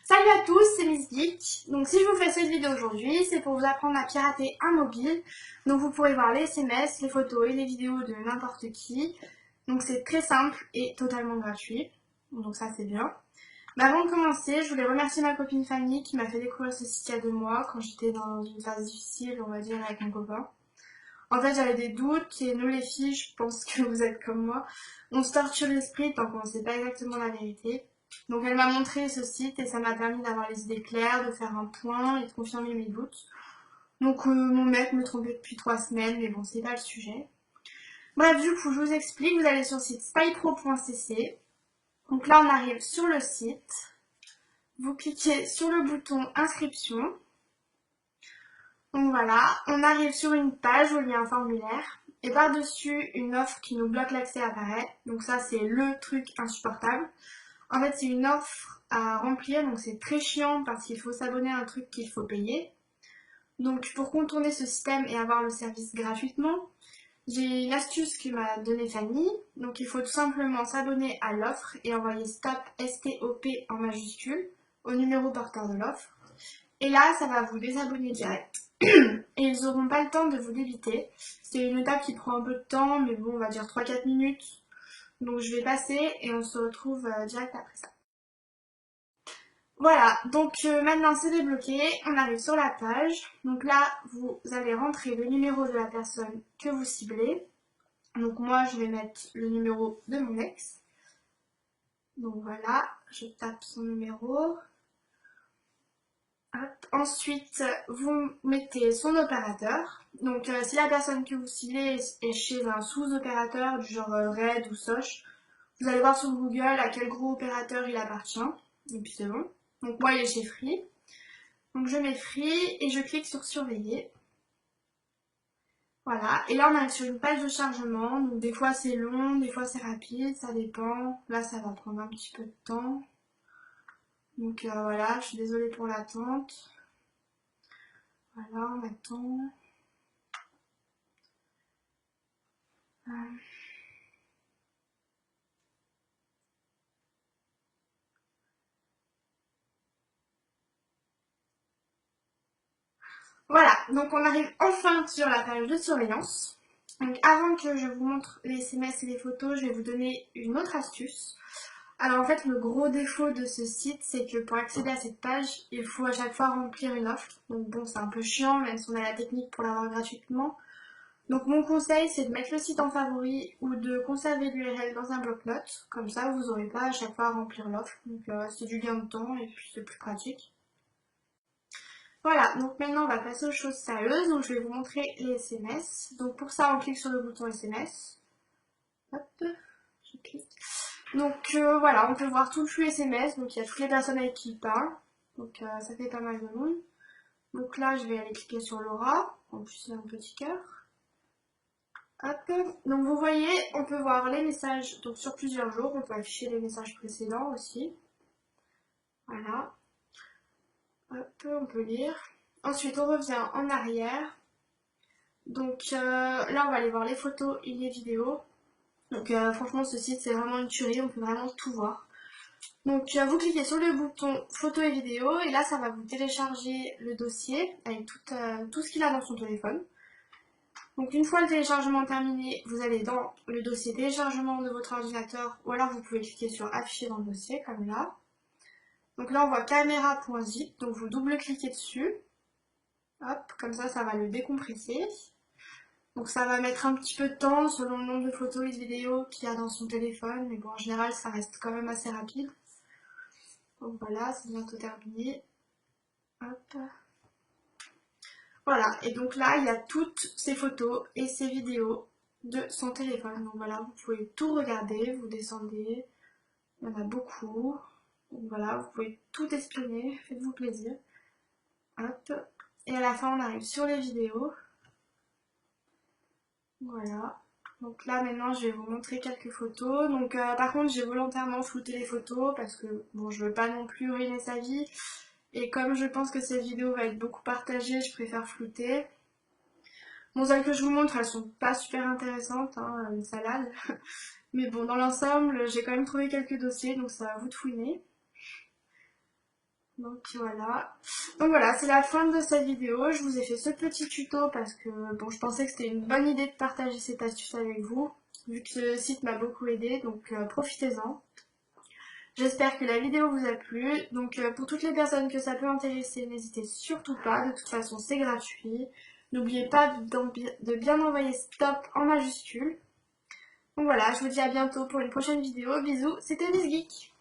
Salut à tous, c'est Miss Geek. Donc si je vous fais cette vidéo aujourd'hui, c'est pour vous apprendre à pirater un mobile. Donc vous pourrez voir les SMS, les photos et les vidéos de n'importe qui. Donc c'est très simple et totalement gratuit. Donc ça c'est bien. Mais avant de commencer, je voulais remercier ma copine Fanny qui m'a fait découvrir ce site il y a 2 mois quand j'étais dans une phase difficile, on va dire, avec mon copain. En fait, j'avais des doutes et nous les filles, je pense que vous êtes comme moi, on se torture l'esprit tant qu'on ne sait pas exactement la vérité. Donc elle m'a montré ce site et ça m'a permis d'avoir les idées claires, de faire un point et de confirmer mes doutes. Donc mon mec me trompait depuis 3 semaines, mais bon, c'est pas le sujet. Bref, du coup, je vous explique, vous allez sur le site spypro.cc. Donc là, on arrive sur le site. Vous cliquez sur le bouton inscription. Donc voilà, on arrive sur une page où il y a un formulaire. Et par-dessus, une offre qui nous bloque l'accès apparaît. Donc ça, c'est le truc insupportable. En fait, c'est une offre à remplir, donc c'est très chiant parce qu'il faut s'abonner à un truc qu'il faut payer. Donc pour contourner ce système et avoir le service gratuitement, j'ai l'astuce que m'a donnée Fanny. Donc il faut tout simplement s'abonner à l'offre et envoyer STOP, S-T-O-P en majuscule, au numéro porteur de l'offre. Et là, ça va vous désabonner direct. Et ils n'auront pas le temps de vous débiter. C'est une étape qui prend un peu de temps, mais bon, on va dire 3-4 minutes. Donc je vais passer et on se retrouve direct après ça. Voilà, donc maintenant c'est débloqué, on arrive sur la page. Donc là, vous allez rentrer le numéro de la personne que vous ciblez. Donc moi, je vais mettre le numéro de mon ex. Donc voilà, je tape son numéro. Hop. Ensuite, vous mettez son opérateur. Donc si la personne que vous ciblez est chez un sous-opérateur du genre Red ou Soch, vous allez voir sur Google à quel gros opérateur il appartient. Et puis c'est bon. Donc moi, il est chez Free. Donc je mets Free et je clique sur surveiller. Voilà, et là on arrive sur une page de chargement, donc des fois c'est long, des fois c'est rapide, ça dépend. Là ça va prendre un petit peu de temps. Donc voilà, je suis désolée pour l'attente. Voilà, on attend. Voilà, donc on arrive enfin sur la page de surveillance. Donc avant que je vous montre les SMS et les photos, je vais vous donner une autre astuce. Alors en fait, le gros défaut de ce site, c'est que pour accéder à cette page, il faut à chaque fois remplir une offre. Donc bon, c'est un peu chiant, même si on a la technique pour l'avoir gratuitement. Donc mon conseil, c'est de mettre le site en favori ou de conserver l'URL dans un bloc-notes. Comme ça, vous n'aurez pas à chaque fois à remplir l'offre. Donc c'est du gain de temps et puis c'est plus pratique. Voilà, donc maintenant on va passer aux choses sérieuses. Donc je vais vous montrer les SMS. Donc pour ça, on clique sur le bouton SMS. Hop, je clique. Donc voilà, on peut voir tout le flux SMS, donc il y a toutes les personnes avec qui il parle, donc ça fait pas mal de monde. Donc là, je vais aller cliquer sur Laura, en plus il y a un petit cœur. Hop, donc vous voyez, on peut voir les messages donc sur plusieurs jours, on peut afficher les messages précédents aussi. Voilà, hop, on peut lire. Ensuite, on revient en arrière. Donc là, on va aller voir les photos et les vidéos. Donc franchement, ce site, c'est vraiment une tuerie, on peut vraiment tout voir. Donc vous cliquez sur le bouton photo et vidéo et là ça va vous télécharger le dossier avec tout ce qu'il a dans son téléphone. Donc une fois le téléchargement terminé, vous allez dans le dossier téléchargement de votre ordinateur ou alors vous pouvez cliquer sur afficher dans le dossier comme là. Donc là on voit caméra.zip, donc vous double-cliquez dessus. Hop, comme ça va le décompresser. Donc ça va mettre un petit peu de temps selon le nombre de photos et de vidéos qu'il y a dans son téléphone, mais bon en général ça reste quand même assez rapide. Donc voilà, c'est bientôt terminé. Hop. Voilà, et donc là, il y a toutes ces photos et ces vidéos de son téléphone. Donc voilà, vous pouvez tout regarder, vous descendez, il y en a beaucoup. Donc voilà, vous pouvez tout espionner, faites-vous plaisir. Hop. Et à la fin, on arrive sur les vidéos. Voilà. Donc là, maintenant, je vais vous montrer quelques photos. Donc par contre, j'ai volontairement flouté les photos parce que, bon, je veux pas non plus ruiner sa vie. Et comme je pense que cette vidéo va être beaucoup partagée, je préfère flouter. Bon, celles que je vous montre, elles sont pas super intéressantes, hein, une salade. Mais bon, dans l'ensemble, j'ai quand même trouvé quelques dossiers, donc c'est à vous de fouiner. Donc voilà. Donc voilà, c'est la fin de cette vidéo. Je vous ai fait ce petit tuto parce que bon, je pensais que c'était une bonne idée de partager cette astuce avec vous, vu que ce site m'a beaucoup aidé, donc profitez-en. J'espère que la vidéo vous a plu. Donc pour toutes les personnes que ça peut intéresser, n'hésitez surtout pas. De toute façon, c'est gratuit. N'oubliez pas de bien envoyer stop en majuscule. Donc voilà, je vous dis à bientôt pour une prochaine vidéo. Bisous, c'était Miss Geek.